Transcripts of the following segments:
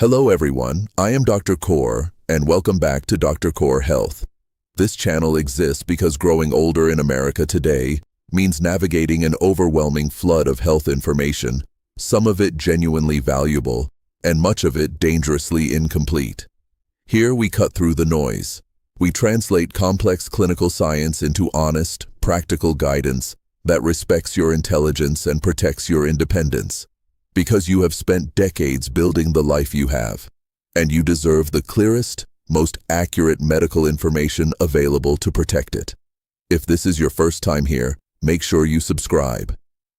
Hello everyone, I am Dr. Kaur, and welcome back to Dr. Kaur Health. This channel exists because growing older in America today means navigating an overwhelming flood of health information, some of it genuinely valuable, and much of it dangerously incomplete. Here we cut through the noise. We translate complex clinical science into honest, practical guidance that respects your intelligence and protects your independence. Because you have spent decades building the life you have, and you deserve the clearest, most accurate medical information available to protect it. If this is your first time here, make sure you subscribe,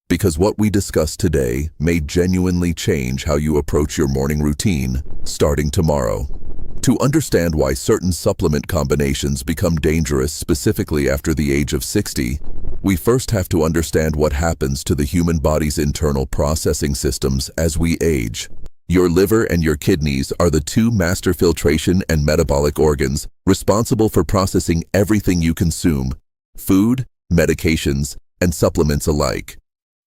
because what we discuss today may genuinely change how you approach your morning routine starting tomorrow. To understand why certain supplement combinations become dangerous specifically after the age of 60, we first have to understand what happens to the human body's internal processing systems as we age. Your liver and your kidneys are the two master filtration and metabolic organs responsible for processing everything you consume, food, medications, and supplements alike.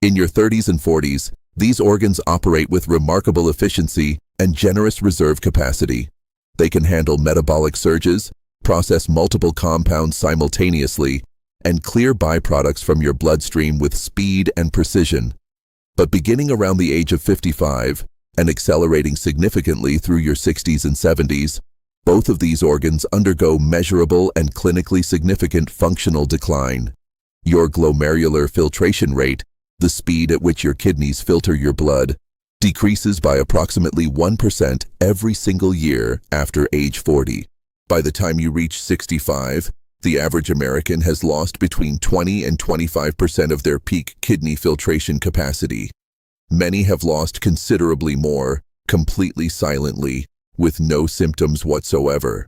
In your 30s and 40s, these organs operate with remarkable efficiency and generous reserve capacity. They can handle metabolic surges, process multiple compounds simultaneously, and clear byproducts from your bloodstream with speed and precision. But beginning around the age of 55 and accelerating significantly through your 60s and 70s, both of these organs undergo measurable and clinically significant functional decline. Your glomerular filtration rate, the speed at which your kidneys filter your blood, decreases by approximately 1% every single year after age 40. By the time you reach 65, the average American has lost between 20 and 25% of their peak kidney filtration capacity. Many have lost considerably more, completely silently, with no symptoms whatsoever.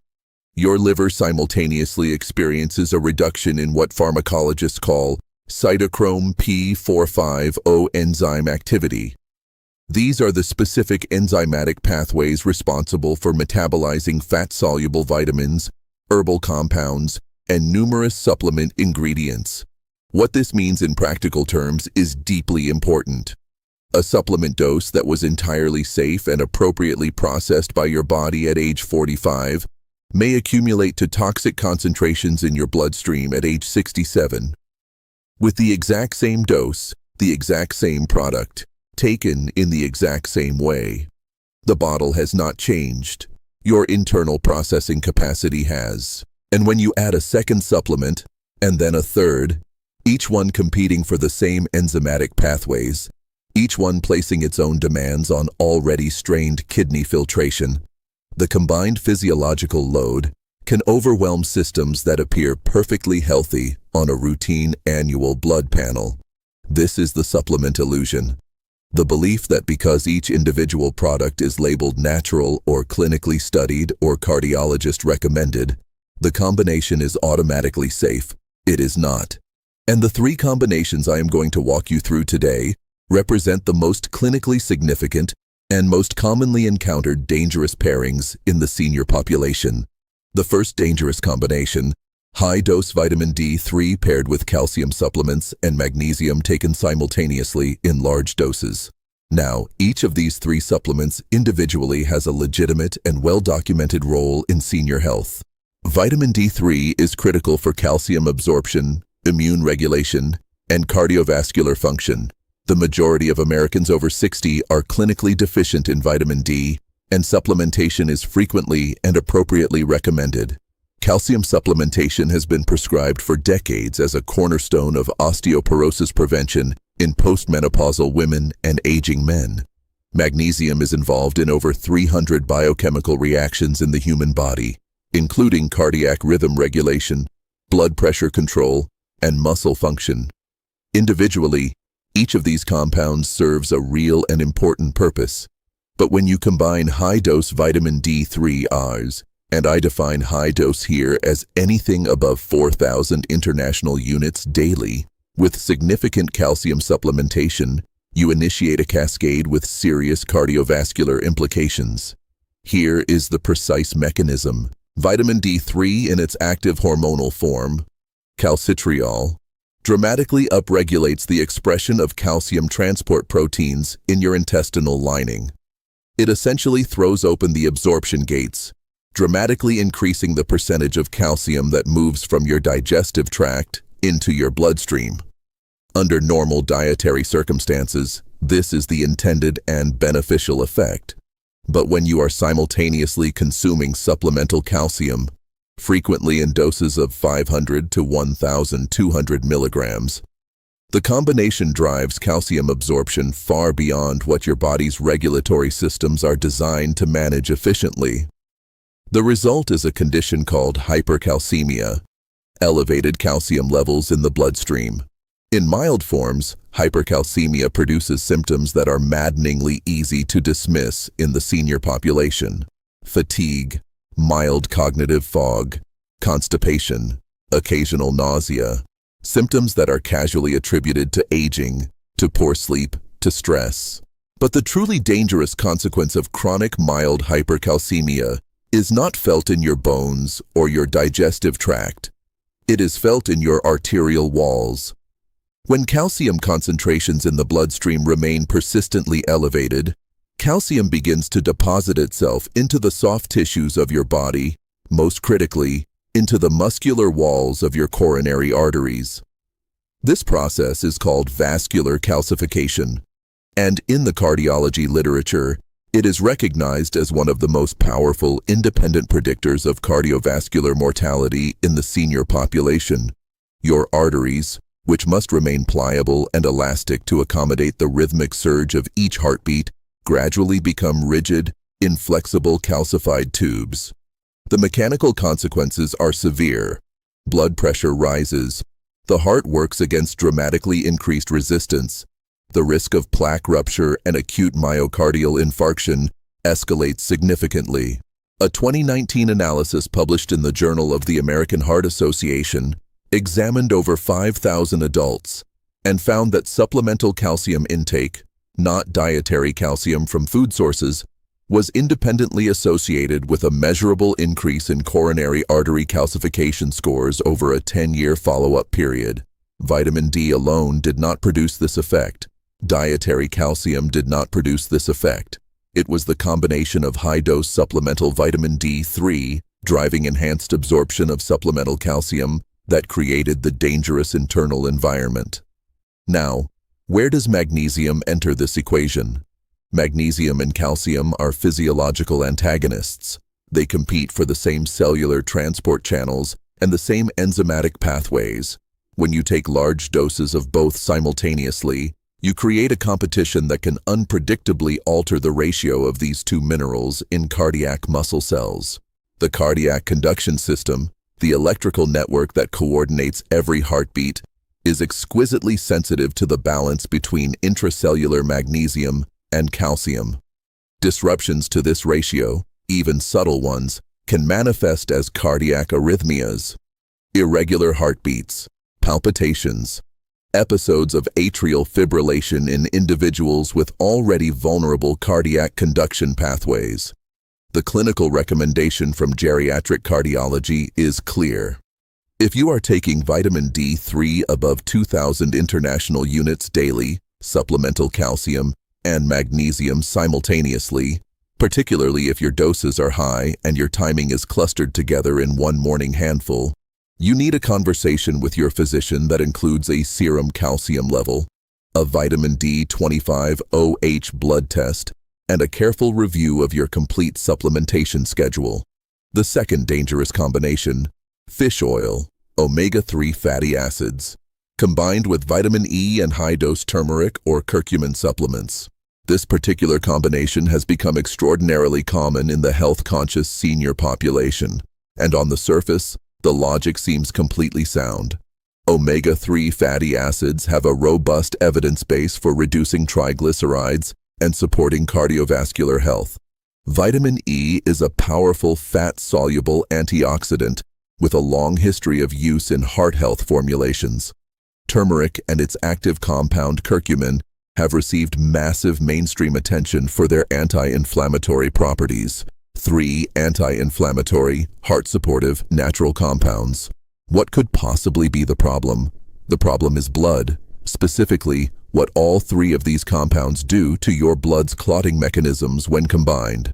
Your liver simultaneously experiences a reduction in what pharmacologists call cytochrome P450 enzyme activity. These are the specific enzymatic pathways responsible for metabolizing fat-soluble vitamins, herbal compounds, and numerous supplement ingredients. What this means in practical terms is deeply important. A supplement dose that was entirely safe and appropriately processed by your body at age 45 may accumulate to toxic concentrations in your bloodstream at age 67. With the exact same dose, the exact same product, taken in the exact same way. The bottle has not changed. Your internal processing capacity has. And when you add a second supplement, and then a third, each one competing for the same enzymatic pathways, each one placing its own demands on already strained kidney filtration, the combined physiological load can overwhelm systems that appear perfectly healthy on a routine annual blood panel. This is the supplement illusion. The belief that because each individual product is labeled natural or clinically studied or cardiologist recommended, the combination is automatically safe. It is not. And the three combinations I am going to walk you through today represent the most clinically significant and most commonly encountered dangerous pairings in the senior population. The first dangerous combination, high-dose vitamin D3 paired with calcium supplements and magnesium taken simultaneously in large doses. Now, each of these three supplements individually has a legitimate and well-documented role in senior health. Vitamin D3 is critical for calcium absorption, immune regulation, and cardiovascular function. The majority of Americans over 60 are clinically deficient in vitamin D, and supplementation is frequently and appropriately recommended. Calcium supplementation has been prescribed for decades as a cornerstone of osteoporosis prevention in postmenopausal women and aging men. Magnesium is involved in over 300 biochemical reactions in the human body, including cardiac rhythm regulation, blood pressure control, and muscle function. Individually, each of these compounds serves a real and important purpose. But when you combine high-dose vitamin D3Rs, and I define high dose here as anything above 4,000 international units daily, with significant calcium supplementation, you initiate a cascade with serious cardiovascular implications. Here is the precise mechanism. Vitamin D3 in its active hormonal form, calcitriol, dramatically upregulates the expression of calcium transport proteins in your intestinal lining. It essentially throws open the absorption gates, dramatically increasing the percentage of calcium that moves from your digestive tract into your bloodstream. Under normal dietary circumstances, this is the intended and beneficial effect. But when you are simultaneously consuming supplemental calcium, frequently in doses of 500 to 1,200 milligrams, the combination drives calcium absorption far beyond what your body's regulatory systems are designed to manage efficiently. The result is a condition called hypercalcemia, elevated calcium levels in the bloodstream. In mild forms, hypercalcemia produces symptoms that are maddeningly easy to dismiss in the senior population: fatigue, mild cognitive fog, constipation, occasional nausea, symptoms that are casually attributed to aging, to poor sleep, to stress. But the truly dangerous consequence of chronic mild hypercalcemia is not felt in your bones or your digestive tract. It is felt in your arterial walls. When calcium concentrations in the bloodstream remain persistently elevated, calcium begins to deposit itself into the soft tissues of your body, most critically, into the muscular walls of your coronary arteries. This process is called vascular calcification, and in the cardiology literature, it is recognized as one of the most powerful independent predictors of cardiovascular mortality in the senior population. Your arteries, which must remain pliable and elastic to accommodate the rhythmic surge of each heartbeat, gradually become rigid, inflexible calcified tubes. The mechanical consequences are severe. Blood pressure rises. The heart works against dramatically increased resistance. The risk of plaque rupture and acute myocardial infarction escalates significantly. A 2019 analysis published in the Journal of the American Heart Association examined over 5,000 adults and found that supplemental calcium intake, not dietary calcium from food sources, was independently associated with a measurable increase in coronary artery calcification scores over a 10-year follow-up period. Vitamin D alone did not produce this effect. Dietary calcium did not produce this effect. It was the combination of high-dose supplemental vitamin D3 driving enhanced absorption of supplemental calcium that created the dangerous internal environment. Now, where does magnesium enter this equation? Magnesium and calcium are physiological antagonists. They compete for the same cellular transport channels and the same enzymatic pathways. When you take large doses of both simultaneously, you create a competition that can unpredictably alter the ratio of these two minerals in cardiac muscle cells. The cardiac conduction system, the electrical network that coordinates every heartbeat, is exquisitely sensitive to the balance between intracellular magnesium and calcium. Disruptions to this ratio, even subtle ones, can manifest as cardiac arrhythmias, irregular heartbeats, palpitations, episodes of atrial fibrillation in individuals with already vulnerable cardiac conduction pathways. The clinical recommendation from geriatric cardiology is clear. If you are taking vitamin D3 above 2,000 international units daily, supplemental calcium, and magnesium simultaneously, particularly if your doses are high and your timing is clustered together in one morning handful, you need a conversation with your physician that includes a serum calcium level, a vitamin D25OH blood test, and a careful review of your complete supplementation schedule. The second dangerous combination, fish oil, omega-3 fatty acids, combined with vitamin E and high-dose turmeric or curcumin supplements. This particular combination has become extraordinarily common in the health-conscious senior population, and on the surface, the logic seems completely sound. Omega-3 fatty acids have a robust evidence base for reducing triglycerides and supporting cardiovascular health. Vitamin E is a powerful fat-soluble antioxidant with a long history of use in heart health formulations. Turmeric and its active compound curcumin have received massive mainstream attention for their anti-inflammatory properties. 3 anti-inflammatory, heart-supportive, natural compounds. What could possibly be the problem? The problem is blood, specifically what all three of these compounds do to your blood's clotting mechanisms when combined.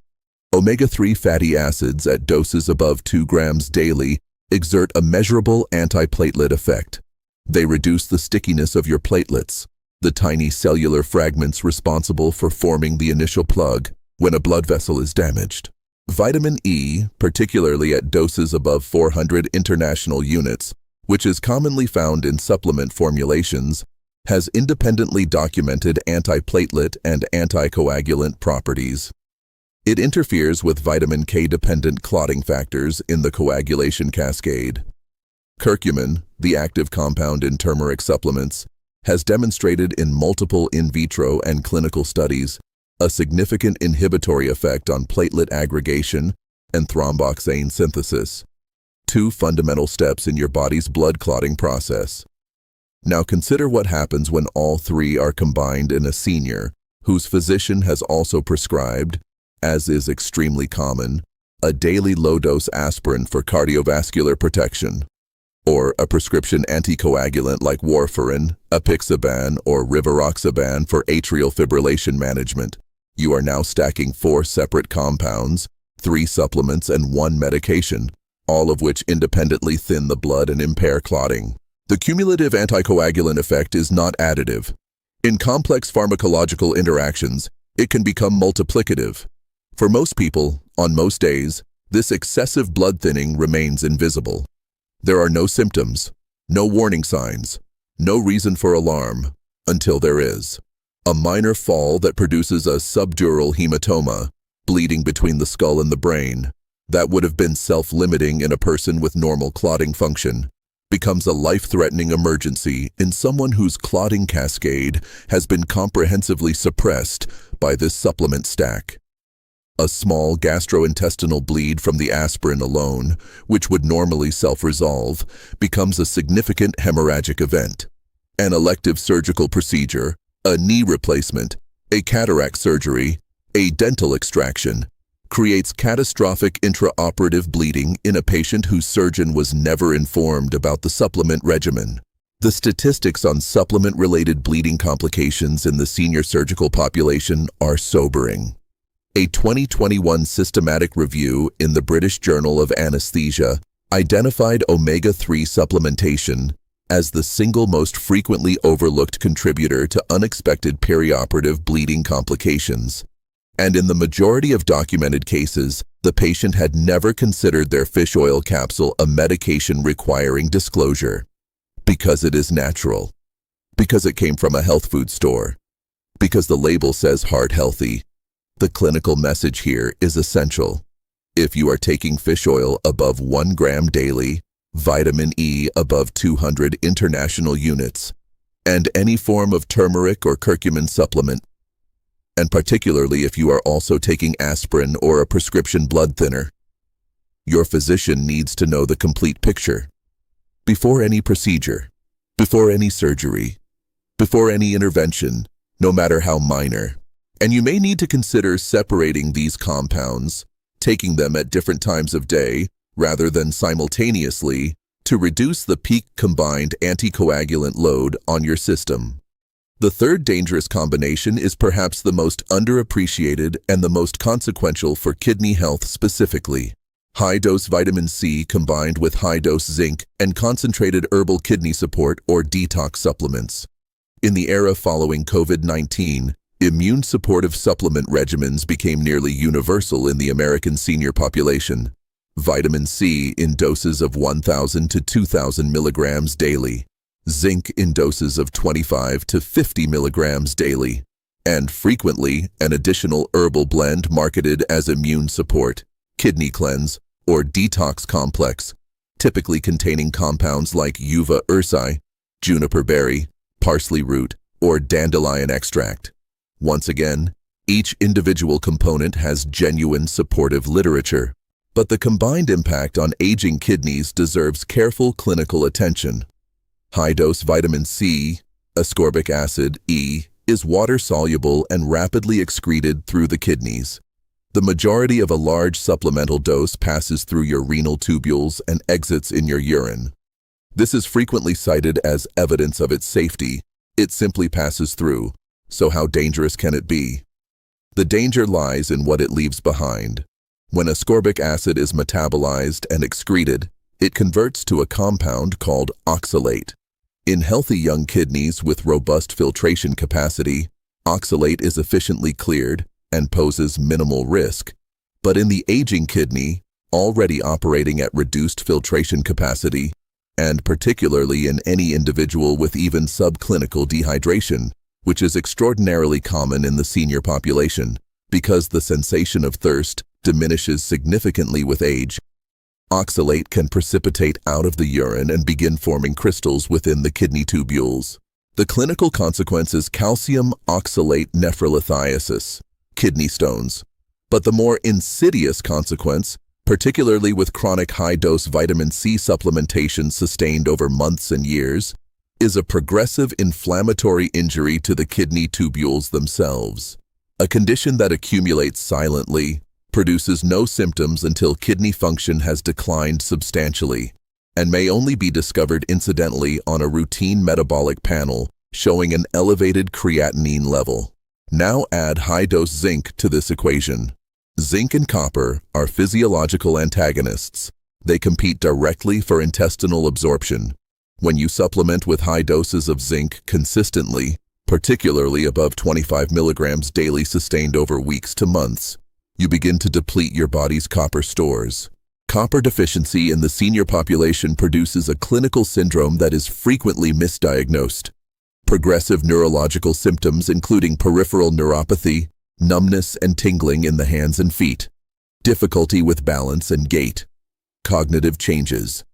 Omega-3 fatty acids at doses above 2 grams daily exert a measurable antiplatelet effect. They reduce the stickiness of your platelets, the tiny cellular fragments responsible for forming the initial plug when a blood vessel is damaged. Vitamin E, particularly at doses above 400 international units, which is commonly found in supplement formulations, has independently documented antiplatelet and anticoagulant properties. It interferes with vitamin K-dependent clotting factors in the coagulation cascade. Curcumin, the active compound in turmeric supplements, has demonstrated in multiple in vitro and clinical studies a significant inhibitory effect on platelet aggregation and thromboxane synthesis, two fundamental steps in your body's blood clotting process. Now consider what happens when all three are combined in a senior whose physician has also prescribed, as is extremely common, a daily low-dose aspirin for cardiovascular protection, or a prescription anticoagulant like warfarin, apixaban, or rivaroxaban for atrial fibrillation management. You are now stacking 4 separate compounds, 3 supplements, and 1 medication, all of which independently thin the blood and impair clotting. The cumulative anticoagulant effect is not additive. In complex pharmacological interactions, it can become multiplicative. For most people, on most days, this excessive blood thinning remains invisible. There are no symptoms, no warning signs, no reason for alarm, until there is a minor fall that produces a subdural hematoma, bleeding between the skull and the brain, that would have been self-limiting in a person with normal clotting function, becomes a life-threatening emergency in someone whose clotting cascade has been comprehensively suppressed by this supplement stack. A small gastrointestinal bleed from the aspirin alone, which would normally self-resolve, becomes a significant hemorrhagic event. An elective surgical procedure, a knee replacement, a cataract surgery, a dental extraction, creates catastrophic intraoperative bleeding in a patient whose surgeon was never informed about the supplement regimen. The statistics on supplement-related bleeding complications in the senior surgical population are sobering. A 2021 systematic review in the British Journal of Anesthesia identified omega-3 supplementation as the single most frequently overlooked contributor to unexpected perioperative bleeding complications. And in the majority of documented cases, the patient had never considered their fish oil capsule a medication requiring disclosure. Because it is natural. Because it came from a health food store. Because the label says heart healthy. The clinical message here is essential. If you are taking fish oil above 1 gram daily, vitamin E above 200 international units, and any form of turmeric or curcumin supplement, and particularly if you are also taking aspirin or a prescription blood thinner, your physician needs to know the complete picture. Before any procedure, before any surgery, before any intervention, no matter how minor. And you may need to consider separating these compounds, taking them at different times of day rather than simultaneously, to reduce the peak combined anticoagulant load on your system. The third dangerous combination is perhaps the most underappreciated and the most consequential for kidney health specifically. High-dose vitamin C combined with high-dose zinc and concentrated herbal kidney support or detox supplements. In the era following COVID-19, immune supportive supplement regimens became nearly universal in the American senior population. Vitamin C in doses of 1,000 to 2,000 milligrams daily, zinc in doses of 25 to 50 milligrams daily, and frequently an additional herbal blend marketed as immune support, kidney cleanse, or detox complex, typically containing compounds like uva ursi, juniper berry, parsley root, or dandelion extract. Once again, each individual component has genuine supportive literature, but the combined impact on aging kidneys deserves careful clinical attention. High-dose vitamin C, ascorbic acid, E, is water-soluble and rapidly excreted through the kidneys. The majority of a large supplemental dose passes through your renal tubules and exits in your urine. This is frequently cited as evidence of its safety, It simply passes through. So how dangerous can it be? The danger lies in what it leaves behind. When ascorbic acid is metabolized and excreted, it converts to a compound called oxalate. In healthy young kidneys with robust filtration capacity, oxalate is efficiently cleared and poses minimal risk. But in the aging kidney, already operating at reduced filtration capacity, and particularly in any individual with even subclinical dehydration, which is extraordinarily common in the senior population, because the sensation of thirst diminishes significantly with age, oxalate can precipitate out of the urine and begin forming crystals within the kidney tubules. The clinical consequence is calcium oxalate nephrolithiasis, kidney stones. But the more insidious consequence, particularly with chronic high-dose vitamin C supplementation sustained over months and years, is a progressive inflammatory injury to the kidney tubules themselves. A condition that accumulates silently, produces no symptoms until kidney function has declined substantially, and may only be discovered incidentally on a routine metabolic panel showing an elevated creatinine level. Now add high-dose zinc to this equation. Zinc and copper are physiological antagonists. They compete directly for intestinal absorption. When you supplement with high doses of zinc consistently, particularly above 25 milligrams daily sustained over weeks to months, you begin to deplete your body's copper stores. Copper deficiency in the senior population produces a clinical syndrome that is frequently misdiagnosed. Progressive neurological symptoms including peripheral neuropathy, numbness and tingling in the hands and feet, difficulty with balance and gait, cognitive changes,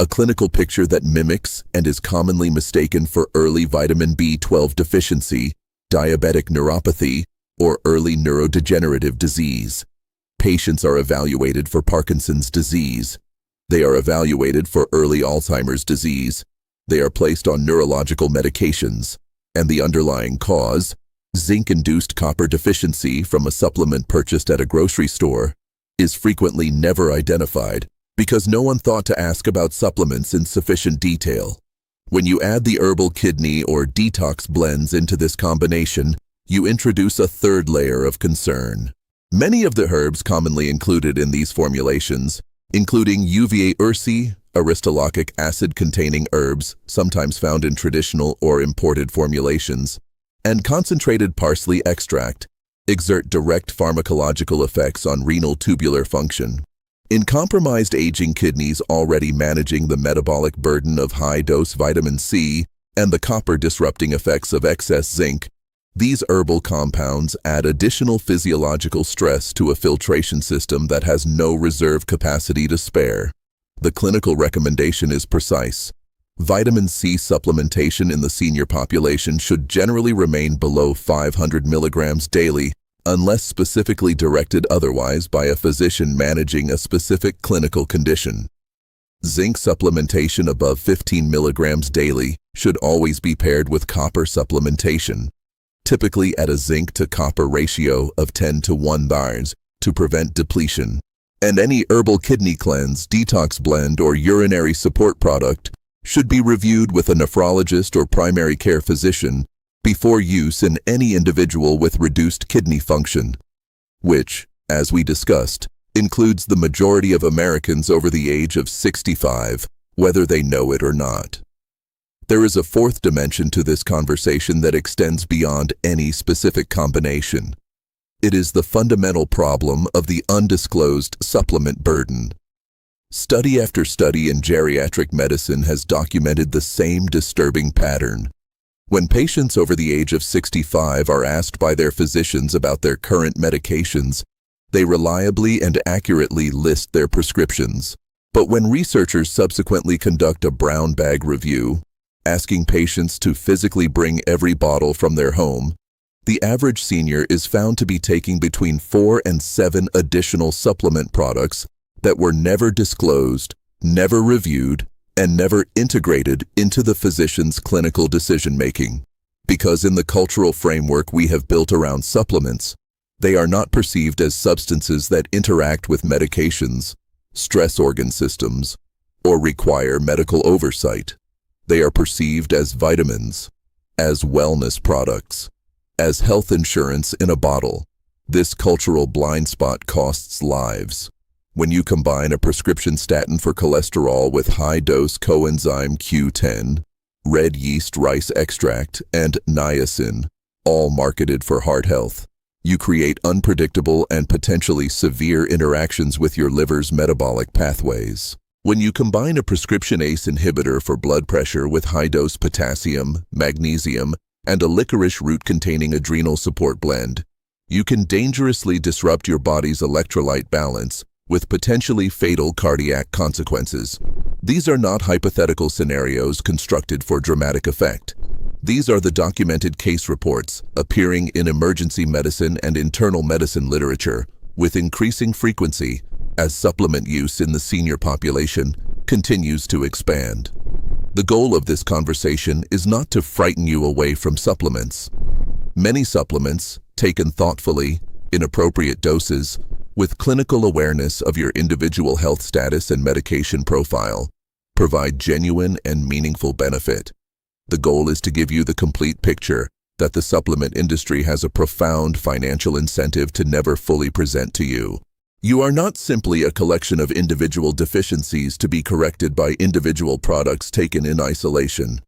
a clinical picture that mimics and is commonly mistaken for early vitamin B12 deficiency, diabetic neuropathy, or early neurodegenerative disease. Patients are evaluated for Parkinson's disease. They are evaluated for early Alzheimer's disease. They are placed on neurological medications, and the underlying cause, zinc-induced copper deficiency from a supplement purchased at a grocery store, is frequently never identified because no one thought to ask about supplements in sufficient detail. When you add the herbal kidney or detox blends into this combination, you introduce a third layer of concern. Many of the herbs commonly included in these formulations, including UVA ursi, aristolochic acid-containing herbs, sometimes found in traditional or imported formulations, and concentrated parsley extract, exert direct pharmacological effects on renal tubular function. In compromised aging kidneys already managing the metabolic burden of high-dose vitamin C and the copper-disrupting effects of excess zinc, these herbal compounds add additional physiological stress to a filtration system that has no reserve capacity to spare. The clinical recommendation is precise. Vitamin C supplementation in the senior population should generally remain below 500 milligrams daily, unless specifically directed otherwise by a physician managing a specific clinical condition. Zinc supplementation above 15 milligrams daily should always be paired with copper supplementation, typically at a zinc to copper ratio of 10:1 to prevent depletion. And any herbal kidney cleanse, detox blend, or urinary support product should be reviewed with a nephrologist or primary care physician before use in any individual with reduced kidney function, which, as we discussed, includes the majority of Americans over the age of 65, whether they know it or not. There is a fourth dimension to this conversation that extends beyond any specific combination. It is the fundamental problem of the undisclosed supplement burden. Study after study in geriatric medicine has documented the same disturbing pattern. When patients over the age of 65 are asked by their physicians about their current medications, they reliably and accurately list their prescriptions. But when researchers subsequently conduct a brown bag review, asking patients to physically bring every bottle from their home, the average senior is found to be taking between 4 and 7 additional supplement products that were never disclosed, never reviewed, and never integrated into the physician's clinical decision-making. Because in the cultural framework we have built around supplements, they are not perceived as substances that interact with medications, stress organ systems, or require medical oversight. They are perceived as vitamins. as wellness products, as health insurance in a bottle. This cultural blind spot costs lives. When you combine a prescription statin for cholesterol with high-dose coenzyme Q10, red yeast rice extract, and niacin, all marketed for heart health, you create unpredictable and potentially severe interactions with your liver's metabolic pathways. When you combine a prescription ACE inhibitor for blood pressure with high-dose potassium, magnesium, and a licorice root-containing adrenal support blend, you can dangerously disrupt your body's electrolyte balance with potentially fatal cardiac consequences. These are not hypothetical scenarios constructed for dramatic effect. These are the documented case reports appearing in emergency medicine and internal medicine literature with increasing frequency as supplement use in the senior population continues to expand. The goal of this conversation is not to frighten you away from supplements. Many supplements, taken thoughtfully, in appropriate doses, with clinical awareness of your individual health status and medication profile, provide genuine and meaningful benefit. The goal is to give you the complete picture that the supplement industry has a profound financial incentive to never fully present to you. You are not simply a collection of individual deficiencies to be corrected by individual products taken in isolation.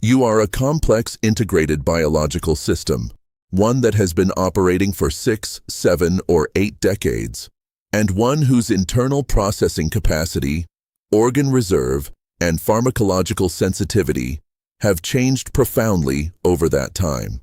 You are a complex integrated biological system, one that has been operating for 6, 7, or 8 decades, and one whose internal processing capacity, organ reserve, and pharmacological sensitivity have changed profoundly over that time.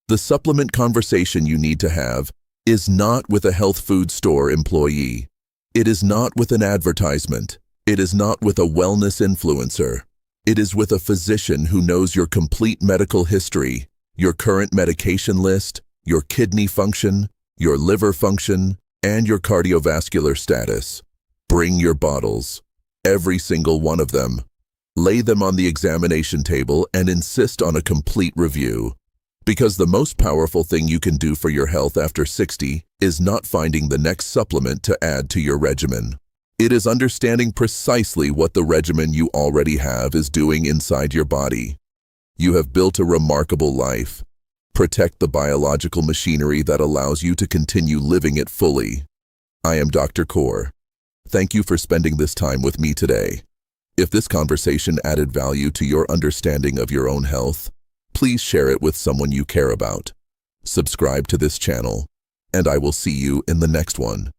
The supplement conversation you need to have is not with a health food store employee. It is not with an advertisement. It is not with a wellness influencer. It is with a physician who knows your complete medical history, your current medication list, your kidney function, your liver function, and your cardiovascular status. Bring your bottles, every single one of them. Lay them on the examination table and insist on a complete review. Because the most powerful thing you can do for your health after 60 is not finding the next supplement to add to your regimen. It is understanding precisely what the regimen you already have is doing inside your body. You have built a remarkable life. Protect the biological machinery that allows you to continue living it fully. I am Dr. Kaur. Thank you for spending this time with me today. If this conversation added value to your understanding of your own health, please share it with someone you care about. Subscribe to this channel, and I will see you in the next one.